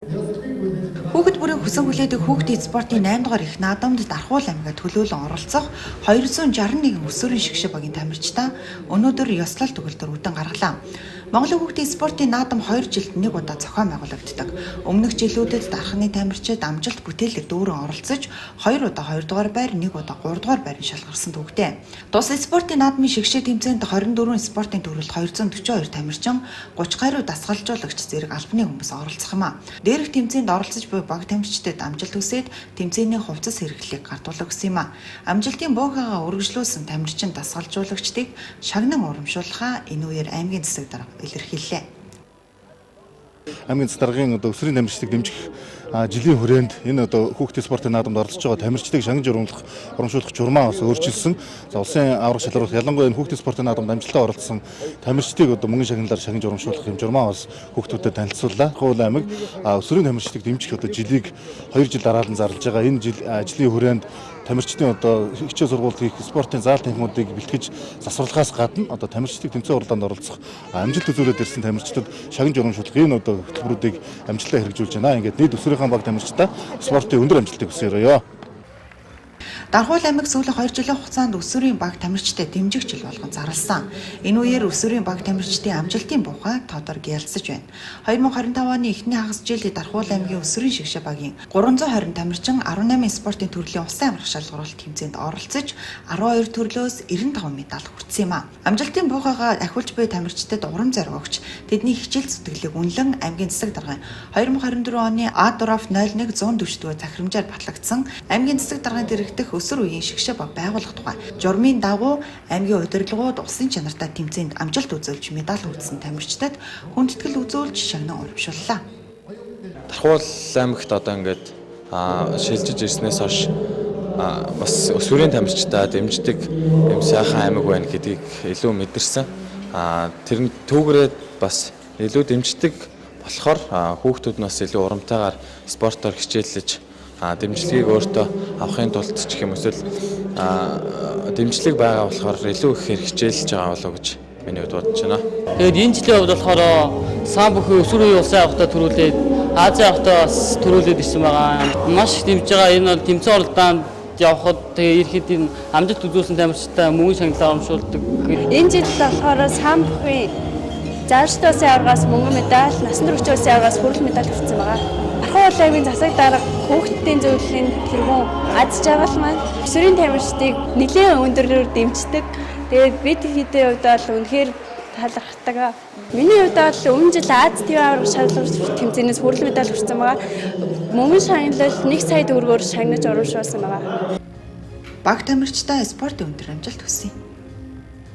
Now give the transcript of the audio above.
Хүүхэд бүрийн хүсэн хүлээдэг хүүхдийн спортын 8 дугаар их наадамд Дархуул аймгаа төлөөлөн оролцох 261 өсвөрийн шигшээ багийн тамирчдаа өнөөдөр ёслол төгөлдөр үдэн гаргалаа. Монголын хүүхдийн спортын наадам 2 жилд нэг удаа зохион байгуулагддаг. Өмнөх жилүүдэд дарханы тамирчид амжилт бүтээлд дүүрэн оролцож 2 удаа 2 дугаар байр, 1 удаа 3 дугаар байрыг шалгарсан түүхтэй. Тус спортын наадмын шигшээ тэмцээнд 24 спортын төрөлд 242 тамирчин, 30 гаруй дасгалжуулагч зэрэг албаны хүмүүс оролцох юм а. Дээрх тэмцээнд оролцож буй баг тамирчдад амжилт хүсээд тэмцээний хувцас хэрэглэлийг гартуулах гэсэн юм а. Амжилтын боогоо үргэлжлүүлсэн тамирчин дасгалжуулагчдыг шагнан урамшуулахаа энэ үеэр аймгийн засаг дарга илэрхийллээ. Аймгийн засаг даргын өсвөрийн тамирчдыг дэмжих жилийн хүрээнд энэ хүүхдийн спортын наадамд оролцож байгаа тамирчдыг шагнаж урамшуулах журмаа бас өөрчилсөн. За улсын аврах шалгаруулалт ялангуяа хүүхдийн спортын наадамд амжилттай оролцсон тамирчдыг мөнгөн шагналаар шагнаж урамшуулах юм журмаа бас хүүхдүүдэд танилцууллаа. Дархуул аймаг өсвөрийн тамирчдыг дэмжих жилийг 2 жил дараалан зарлаж байгаа. Энэ жилийн хүрээнд тамирчдын хичээл сургуульд хийх спортын заал танхимуудыг бэлтгэж засварлахаас гадна тамирчдыг тэмцээн уралдаанд оролцох амжилт үзүүлээд ирсэн тамирчдад шагнаж урамшуулах энэ хөтөлбөрүүдийг амжилттай хэрэгжүүлж байна. Ингээд нийт өсвөрийнхаа баг тамирчдаа спортын өндөр амжилтыг хүсье. Дархуул аймаг сүүлийн 2 жилийн хугацаанд өсвөрийн баг тамирчдад дэмжих жил болгон зарласан. Энэ үеэр өсвөрийн баг тамирчдын амжилтын буухай тодор гялсаж байна. 2025 оны эхний хагас жилд Дархуул аймгийн өсвөрийн шигшээ багийн 320 тамирчин 18 спортын төрлийн улсын аврах шалгаруулалт тэмцээнд оролцож 12 төрлөөс 95 медаль хүртсэн юм а. Амжилтын буухайгаа ахиулж буй тамирчдад урам зориг өгч тэдний хичээл зүтгэлийг үнэлэн аймгийн засаг даргын 2024 оны А/01 140 захирамжаар батлагдсан аймгийн засаг даргын дэрэгдэх өсвөр үеийн шигшээ баг байгуулах тухай журмын дагуу аймгийн удирдлагууд усын чанартай тэмцээнд амжилт үзүүлж медаль хүртсэн тамирчдад хүндэтгэл үзүүлж шагнан урамшууллаа. Дархуул аймагт ингээд шилжиж ирснээс хойш бас өсвөрийн тамирчдаа дэмждэг юм сайхан аймаг байна гэдгийг илүү мэдэрсэн. Тэр түүгээрээ бас илүү дэмждэг болохоор хүүхдүүд нь бас илүү урамтайгаар спортоор хичээллэж дэмжлэгийг өөртөө авахын тулд ч гэх юм эсвэл дэмжлэг байгаа болохоор илүү их хичээлж байгаа болов гэж миний хувьд бодож байна. Тэгээд энэ жилийн хувьд болохоор саан бүхэн өсвөр үеийн улсын авахтаа төрүүлээд Азийн авахтаа бас төрүүлээд ирсэн байгаа. Маш их дэмжиж байгаа. Энэ бол тэмцээн уралдаанд явхад тэгээд ирэхэд энэ амжилт үзүүлсэн тамирчтай мөнгө шагналаар урамшуулдаг. Энэ жил болохоор саан бүхэн зааштай улсын аваргаас мөнгөн медаль, насан туршийн улсын аваргаас хүрэл медаль хүртсэн байгаа. Дархуул аймгийн засаг дарга хүүхдийн зөвлөлийн тэргүүн аз жаргал маань өсвөрийн тамирчдыг нэлээд өндөрлөөр дэмждэг. Тэгээд бид хэдийн хувьд бол үнэхээр талархдаг. Миний хувьд бол өмнө жил Аз ТV аварга шалгаруулалт тэмцээнээс хүрэл медаль хүртсэн байгаа. Мөнгөн шагналал 1 сая төгрөгөөр шагнаж урамшуулсан байгаа. Баг тамирчдаа спортын өндөр амжилт хүсье.